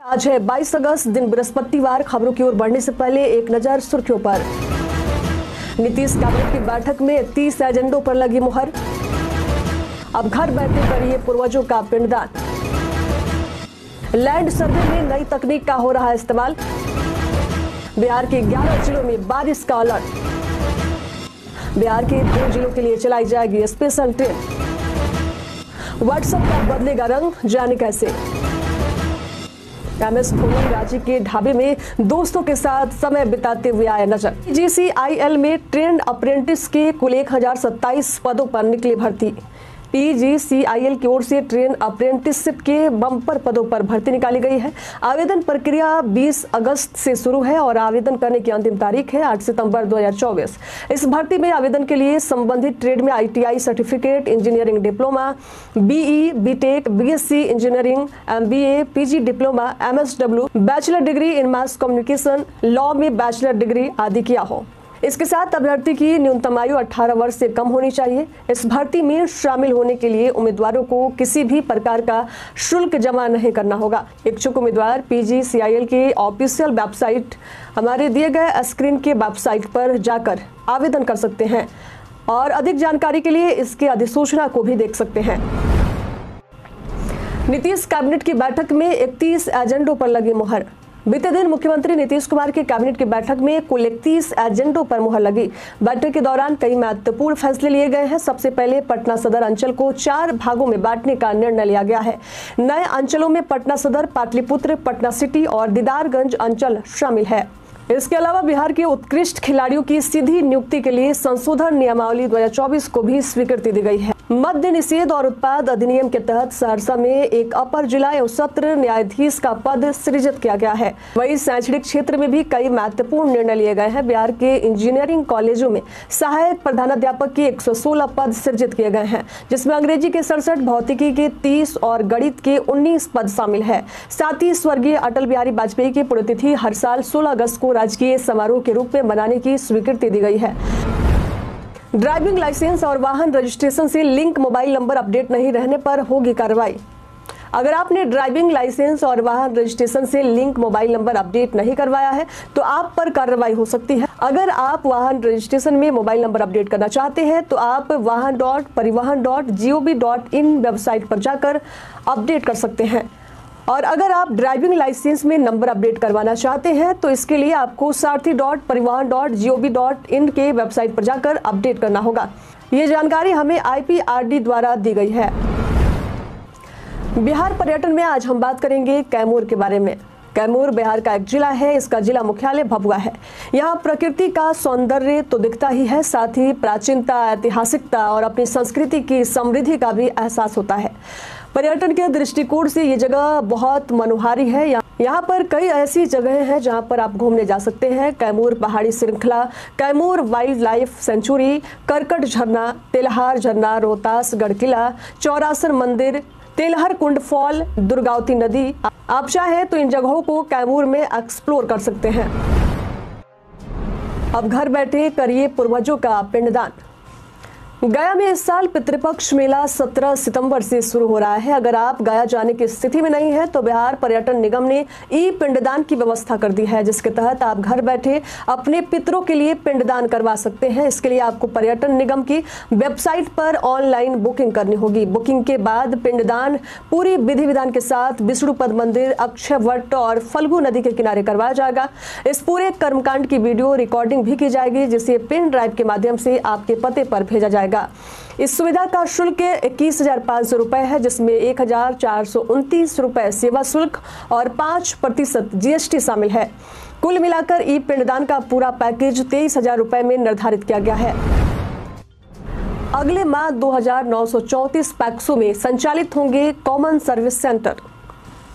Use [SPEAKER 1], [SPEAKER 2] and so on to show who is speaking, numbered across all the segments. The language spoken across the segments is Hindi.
[SPEAKER 1] आज है 22 अगस्त, दिन बृहस्पतिवार। खबरों की ओर बढ़ने से पहले एक नजर सुर्खियों पर। नीतीश कैबिनेट की बैठक में 30 एजेंडों पर लगी मुहर। अब घर बैठे करिए पूर्वजों का पिंडदान। लैंड सर्वे में नई तकनीक का हो रहा है इस्तेमाल। बिहार के 11 जिलों में बारिश का अलर्ट। बिहार के 2 जिलों के लिए चलाई जाएगी स्पेशल ट्रेन। व्हाट्सएप का बदलेगा रंग, जाने कैसे। MS धोनी रांची के ढाबे में दोस्तों के साथ समय बिताते हुए आए नजर। PGCIL में ट्रेंड अप्रेंटिस के कुल 1027 पदों पर निकली भर्ती। PGCIL की ओर से ट्रेन अप्रेंटिसशिप के बम्पर पदों पर भर्ती निकाली गई है। आवेदन प्रक्रिया 20 अगस्त से शुरू है और आवेदन करने की अंतिम तारीख है 8 सितंबर 2024। इस भर्ती में आवेदन के लिए संबंधित ट्रेड में ITI certificate, engineering diploma, BE, BTech, BSc engineering, MBA, PG diploma, MSW, bachelor degree in mass communication, law में बैचलर डिग्री आदि किया हो। इसके साथ अभ्यर्थी की न्यूनतम आयु 18 वर्ष से कम होनी चाहिए। इस भर्ती में शामिल होने के लिए उम्मीदवारों को किसी भी प्रकार का शुल्क जमा नहीं करना होगा। इच्छुक उम्मीदवार PGCIL के ऑफिशियल वेबसाइट, हमारे दिए गए स्क्रीन के वेबसाइट पर जाकर आवेदन कर सकते हैं और अधिक जानकारी के लिए इसके अधिसूचना को भी देख सकते हैं। नीतीश कैबिनेट की बैठक में 31 एजेंडों पर लगी मुहर। बीते दिन मुख्यमंत्री नीतीश कुमार की कैबिनेट की बैठक में कुल 31 एजेंडों पर मुहर लगी। बैठक के दौरान कई महत्वपूर्ण फैसले लिए गए हैं। सबसे पहले पटना सदर अंचल को 4 भागों में बांटने का निर्णय लिया गया है। नए अंचलों में पटना सदर, पाटलिपुत्र, पटना सिटी और दीदारगंज अंचल शामिल है। इसके अलावा बिहार के उत्कृष्ट खिलाड़ियों की सीधी नियुक्ति के लिए संशोधन नियमावली 2024 को भी स्वीकृति दी गई है। मद्य निषेध और उत्पाद अधिनियम के तहत सहरसा में एक अपर जिला एवं सत्र न्यायाधीश का पद सृजित किया गया है। वहीं शैक्षणिक क्षेत्र में भी कई महत्वपूर्ण निर्णय लिए गए हैं। बिहार के इंजीनियरिंग कॉलेजों में सहायक प्रधानाध्यापक के 116 पद सृजित किए गए हैं, जिसमें अंग्रेजी के 67, भौतिकी के 30 और गणित के 19 पद शामिल है। साथ ही स्वर्गीय अटल बिहारी वाजपेयी की पुण्यतिथि हर साल 16 अगस्त को राजकीय समारोह के रूप में मनाने की स्वीकृति दी गई है। ड्राइविंग लाइसेंस और वाहन रजिस्ट्रेशन से लिंक मोबाइल नंबर अपडेट नहीं रहने पर होगी कार्रवाई। अगर आपने ड्राइविंग लाइसेंस और वाहन रजिस्ट्रेशन से लिंक मोबाइल नंबर अपडेट नहीं करवाया है तो आप पर कार्रवाई हो सकती है। अगर आप वाहन रजिस्ट्रेशन में मोबाइल नंबर अपडेट करना चाहते हैं तो आप वाहन.परिवहन.gov.in वेबसाइट पर जाकर अपडेट कर सकते हैं। और अगर आप ड्राइविंग लाइसेंस में नंबर अपडेट करवाना चाहते हैं तो इसके लिए आपको सारथी.परिवहन.gov.in के वेबसाइट पर जाकर अपडेट करना होगा। ये जानकारी हमें IPRD द्वारा दी गई है। बिहार पर्यटन में आज हम बात करेंगे कैमूर के बारे में। कैमूर बिहार का एक जिला है। इसका जिला मुख्यालय भभुआ है। यहाँ प्रकृति का सौंदर्य तो दिखता ही है, साथ ही प्राचीनता, ऐतिहासिकता और अपनी संस्कृति की समृद्धि का भी एहसास होता है। पर्यटन के दृष्टिकोण से ये जगह बहुत मनोहारी है। यहाँ पर कई ऐसी जगहें हैं जहाँ पर आप घूमने जा सकते हैं। कैमूर पहाड़ी श्रृंखला, कैमूर वाइल्ड लाइफ सेंचुरी, करकट झरना, तेलहार झरना, रोहतास गढ़ किला, चौरासन मंदिर, तेलहर कुंड फॉल, दुर्गावती नदी। आप चाहे तो इन जगहों को कैमूर में एक्सप्लोर कर सकते हैं। अब घर बैठे करिए पूर्वजों का पिंडदान। गया में इस साल पितृपक्ष मेला 17 सितंबर से शुरू हो रहा है। अगर आप गया जाने की स्थिति में नहीं है तो बिहार पर्यटन निगम ने पिंडदान की व्यवस्था कर दी है, जिसके तहत आप घर बैठे अपने पितरों के लिए पिंडदान करवा सकते हैं। इसके लिए आपको पर्यटन निगम की वेबसाइट पर ऑनलाइन बुकिंग करनी होगी। बुकिंग के बाद पिंडदान पूरी विधि विधान के साथ विष्णुपद मंदिर, अक्षय वट और फल्गु नदी के किनारे करवाया जाएगा। इस पूरे कर्मकांड की वीडियो रिकॉर्डिंग भी की जाएगी, जिसे पेन ड्राइव के माध्यम से आपके पते पर भेजा जाएगा। इस सुविधा का शुल्क 21,500 रुपए है, जिसमें 1,429 रुपए सेवा शुल्क और 5% GST शामिल है। कुल मिलाकर पिंडदान का पूरा पैकेज 23,000 रुपए में निर्धारित किया गया है। अगले माह 2,934 पैक्सों में संचालित होंगे कॉमन सर्विस सेंटर।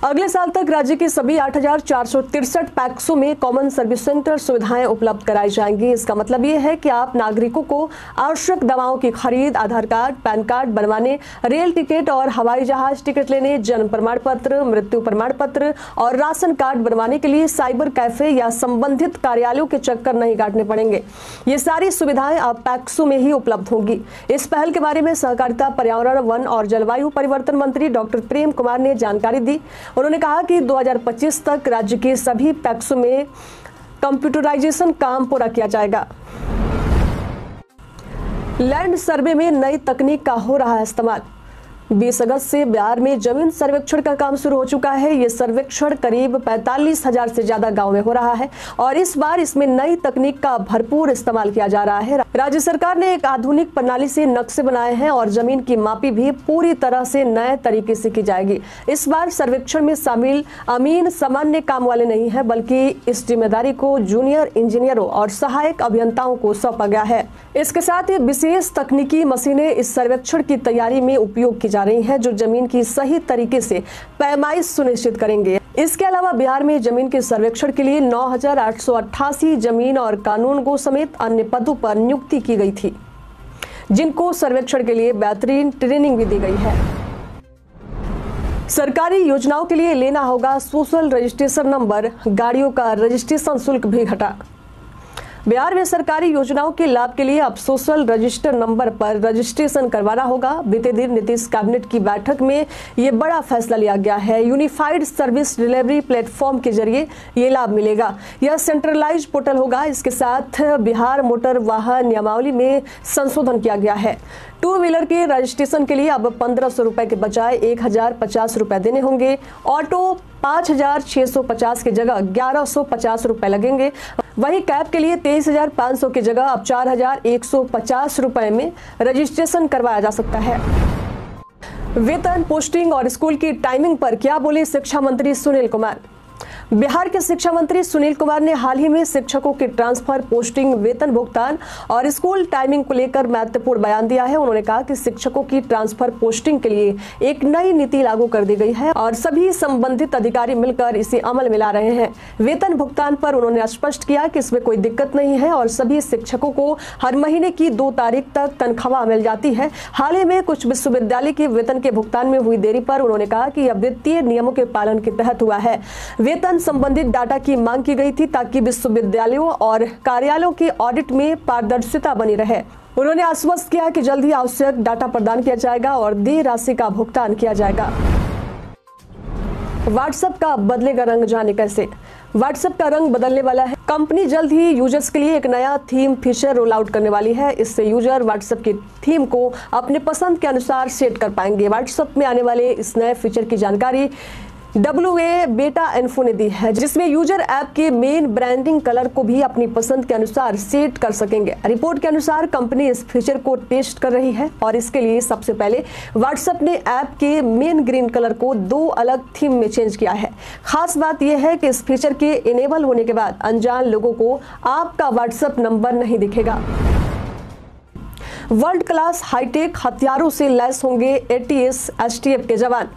[SPEAKER 1] अगले साल तक राज्य के सभी 8,463 पैक्सों में कॉमन सर्विस सेंटर सुविधाएं उपलब्ध कराई जाएंगी। इसका मतलब ये है कि आप नागरिकों को आवश्यक दवाओं की खरीद, आधार कार्ड, पैन कार्ड बनवाने, रेल टिकट और हवाई जहाज टिकट लेने, जन्म प्रमाण पत्र, मृत्यु प्रमाण पत्र और राशन कार्ड बनवाने के लिए साइबर कैफे या संबंधित कार्यालयों के चक्कर नहीं काटने पड़ेंगे। ये सारी सुविधाएं अब पैक्सों में ही उपलब्ध होंगी। इस पहल के बारे में सहकारिता, पर्यावरण, वन और जलवायु परिवर्तन मंत्री डॉक्टर प्रेम कुमार ने जानकारी दी। उन्होंने कहा कि 2025 तक राज्य के सभी पैक्सों में कंप्यूटराइजेशन काम पूरा किया जाएगा। लैंड सर्वे में नई तकनीक का हो रहा है इस्तेमाल। 20 अगस्त से बिहार में जमीन सर्वेक्षण का काम शुरू हो चुका है। ये सर्वेक्षण करीब 45,000 से ज्यादा गांव में हो रहा है और इस बार इसमें नई तकनीक का भरपूर इस्तेमाल किया जा रहा है। राज्य सरकार ने एक आधुनिक प्रणाली से नक्शे बनाए हैं और जमीन की मापी भी पूरी तरह से नए तरीके से की जाएगी। इस बार सर्वेक्षण में शामिल अमीन सामान्य काम वाले नहीं है, बल्कि इस जिम्मेदारी को जूनियर इंजीनियरों और सहायक अभियंताओं को सौंपा गया है। इसके साथ ही विशेष तकनीकी मशीनें इस सर्वेक्षण की तैयारी में उपयोग की जा रही हैं, जो जमीन की सही तरीके से पैमाइश सुनिश्चित करेंगे। इसके अलावा बिहार में जमीन के सर्वेक्षण के लिए 9,888 जमीन और कानूनगो समेत अन्य पदों पर नियुक्ति की गई थी, जिनको सर्वेक्षण के लिए बेहतरीन ट्रेनिंग भी दी गई है। सरकारी योजनाओं के लिए लेना होगा सोशल रजिस्ट्रेशन नंबर, गाड़ियों का रजिस्ट्रेशन शुल्क भी घटा। बिहार में सरकारी योजनाओं के लाभ के लिए अब सोशल रजिस्टर नंबर पर रजिस्ट्रेशन करवाना होगा। बीते दिन नीतीश कैबिनेट की बैठक में ये बड़ा फैसला लिया गया है। यूनिफाइड सर्विस डिलीवरी प्लेटफॉर्म के जरिए ये लाभ मिलेगा। यह सेंट्रलाइज पोर्टल होगा। इसके साथ बिहार मोटर वाहन नियमावली में संशोधन किया गया है। 2 व्हीलर के रजिस्ट्रेशन के लिए अब 1,500 रुपए के बजाय 1,050 रुपए देने होंगे। ऑटो 5,650 की जगह 1,150 रुपए लगेंगे। वहीं कैब के लिए 23,500 की जगह अब 4,150 रुपए में रजिस्ट्रेशन करवाया जा सकता है। वेतन, पोस्टिंग और स्कूल की टाइमिंग पर क्या बोले शिक्षा मंत्री सुनील कुमार। बिहार के शिक्षा मंत्री सुनील कुमार ने हाल ही में शिक्षकों के ट्रांसफर, पोस्टिंग, वेतन भुगतान और स्कूल टाइमिंग को लेकर महत्वपूर्ण बयान दिया है। उन्होंने कहा कि शिक्षकों की ट्रांसफर, पोस्टिंग के लिए एक नई नीति लागू कर दी गई है और सभी संबंधित अधिकारी मिलकर इसे अमल में ला रहे हैं। वेतन भुगतान पर उन्होंने स्पष्ट किया कि इसमें कोई दिक्कत नहीं है और सभी शिक्षकों को हर महीने की 2 तारीख तक तनख्वाह मिल जाती है। हाल ही में कुछ विश्वविद्यालय के वेतन के भुगतान में हुई देरी पर उन्होंने कहा कि यह वित्तीय नियमों के पालन के तहत हुआ है। वेतन संबंधित डाटा की मांग की गई थी ताकि विश्वविद्यालयों और कार्यालयों के ऑडिट में पारदर्शिता बनी रहे। उन्होंने आश्वस्त किया कि जल्द ही आवश्यक डाटा प्रदान किया जाएगा और देय राशि का भुगतान किया जाएगा। व्हाट्सएप का बदलेगा रंग, जाने कैसे। व्हाट्सएप का रंग बदलने वाला है। कंपनी जल्द ही यूजर्स के लिए एक नया थीम फीचर रोल आउट करने वाली है। इससे यूजर व्हाट्सएप की थीम को अपने पसंद के अनुसार सेट कर पाएंगे। व्हाट्सएप में आने वाले इस नए फीचर की जानकारी WA बेटा इन्फो ने दी है, जिसमें यूजर ऐप के मेन ब्रांडिंग कलर को भी अपनी पसंद के अनुसार सेट कर सकेंगे। रिपोर्ट के अनुसार कंपनी इस फीचर को टेस्ट कर रही है और इसके लिए सबसे पहले व्हाट्सएप ने ऐप के मेन ग्रीन कलर को 2 अलग थीम में चेंज किया है। खास बात यह है कि इस फीचर के इनेबल होने के बाद अनजान लोगों को आपका व्हाट्सएप नंबर नहीं दिखेगा। वर्ल्ड क्लास हाईटेक हथियारों से लैस होंगे ATS STF के जवान।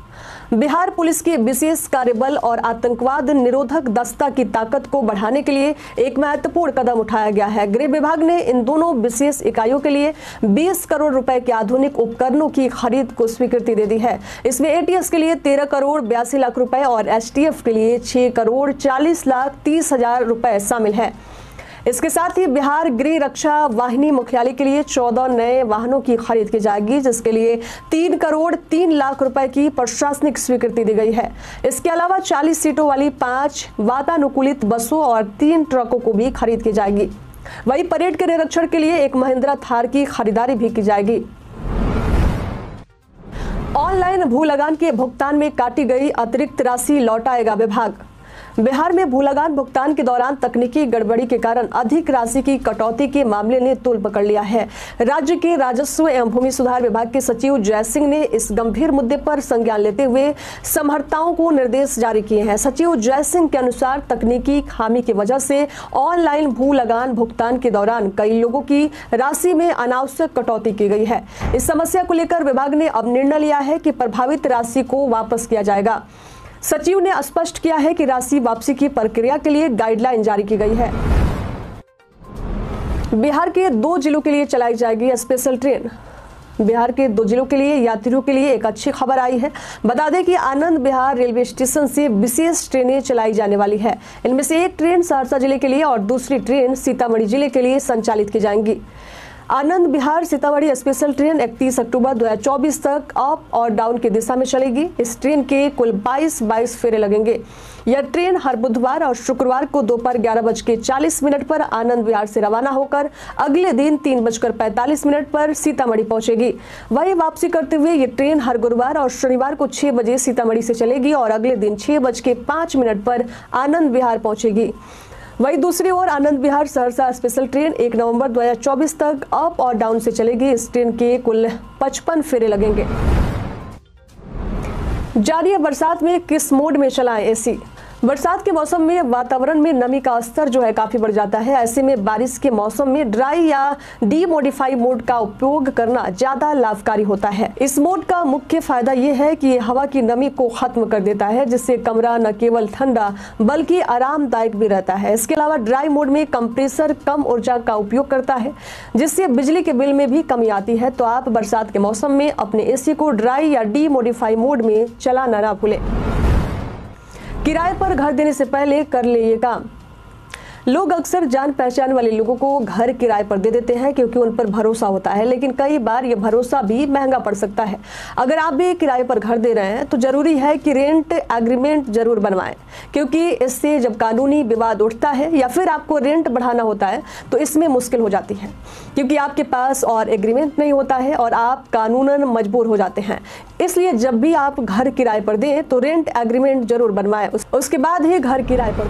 [SPEAKER 1] बिहार पुलिस के विशेष कार्यबल और आतंकवाद निरोधक दस्ता की ताकत को बढ़ाने के लिए एक महत्वपूर्ण कदम उठाया गया है। गृह विभाग ने इन दोनों विशेष इकाइयों के लिए 20 करोड़ रुपए के आधुनिक उपकरणों की खरीद को स्वीकृति दे दी है। इसमें ATS के लिए 13 करोड़ 82 लाख रुपए और STF के लिए 6 करोड़ 40 लाख 30 हजार रुपए शामिल है। इसके साथ ही बिहार गृह रक्षा वाहिनी मुख्यालय के लिए 14 नए वाहनों की खरीद की जाएगी, जिसके लिए 3 करोड़ 3 लाख रुपए की प्रशासनिक स्वीकृति दी गई है। इसके अलावा 40 सीटों वाली 5 वातानुकूलित बसों और 3 ट्रकों को भी खरीद की जाएगी। वहीं परेड के निरीक्षण के लिए एक महिंद्रा थार की खरीदारी भी की जाएगी। ऑनलाइन भू लगान के भुगतान में काटी गई अतिरिक्त राशि लौटाएगा विभाग। बिहार में भू लगान भुगतान के दौरान तकनीकी गड़बड़ी के कारण अधिक राशि की कटौती के मामले ने तूल पकड़ लिया है। राज्य के राजस्व एवं भूमि सुधार विभाग के सचिव जय सिंह ने इस गंभीर मुद्दे पर संज्ञान लेते हुए समहर्ताओं को निर्देश जारी किए हैं। सचिव जय सिंह के अनुसार तकनीकी खामी की वजह से ऑनलाइन भू लगान भुगतान के दौरान कई लोगों की राशि में अनावश्यक कटौती की गई है। इस समस्या को लेकर विभाग ने अब निर्णय लिया है कि प्रभावित राशि को वापस किया जाएगा। सचिव ने स्पष्ट किया है कि राशि वापसी की प्रक्रिया के लिए गाइडलाइन जारी की गई है। बिहार के 2 जिलों के लिए चलाई जाएगी स्पेशल ट्रेन। बिहार के 2 जिलों के लिए यात्रियों के लिए एक अच्छी खबर आई है। बता दें कि आनंद बिहार रेलवे स्टेशन से विशेष ट्रेनें चलाई जाने वाली है। इनमें से एक ट्रेन सहरसा जिले के लिए और दूसरी ट्रेन सीतामढ़ी जिले के लिए संचालित की जाएंगी। आनंद विहार सीतामढ़ी स्पेशल ट्रेन 31 अक्टूबर 2024 तक अप और डाउन की दिशा में चलेगी। इस ट्रेन के कुल 22 फेरे लगेंगे। यह ट्रेन हर बुधवार और शुक्रवार को दोपहर 11:40 पर आनंद विहार से रवाना होकर अगले दिन 3:45 पर सीतामढ़ी पहुंचेगी। वहीं वापसी करते हुए ये ट्रेन हर गुरुवार और शनिवार को 6 बजे सीतामढ़ी से चलेगी और अगले दिन 6:05 पर आनंद विहार पहुंचेगी। वहीं दूसरी ओर आनंद विहार सहरसा स्पेशल ट्रेन 1 नवंबर 2024 तक अप और डाउन से चलेगी। इस ट्रेन के कुल 55 फेरे लगेंगे। जारी है बरसात में किस मोड में चलाएं एसी। बरसात के मौसम में वातावरण में नमी का स्तर जो है काफी बढ़ जाता है। ऐसे में बारिश के मौसम में ड्राई या डीमोडिफाई मोड का उपयोग करना ज्यादा लाभकारी होता है। इस मोड का मुख्य फायदा ये है कि हवा की नमी को खत्म कर देता है, जिससे कमरा न केवल ठंडा बल्कि आरामदायक भी रहता है। इसके अलावा ड्राई मोड में कंप्रेसर कम ऊर्जा का उपयोग करता है, जिससे बिजली के बिल में भी कमी आती है। तो आप बरसात के मौसम में अपने एसी को ड्राई या डीमोडिफाई मोड में चलाना ना भूलें। किराए पर घर देने से पहले कर ले ये काम। लोग अक्सर जान पहचान वाले लोगों को घर किराए पर दे देते हैं क्योंकि उन पर भरोसा होता है, लेकिन कई बार ये भरोसा भी महंगा पड़ सकता है। अगर आप भी किराए पर घर दे रहे हैं तो जरूरी है कि रेंट एग्रीमेंट जरूर बनवाएं, क्योंकि इससे जब कानूनी विवाद उठता है या फिर आपको रेंट बढ़ाना होता है तो इसमें मुश्किल हो जाती है, क्योंकि आपके पास और एग्रीमेंट नहीं होता है और आप कानूनन मजबूर हो जाते हैं। इसलिए जब भी आप घर किराए पर दें तो रेंट एग्रीमेंट जरूर बनवाएं, उसके बाद ही घर किराए पर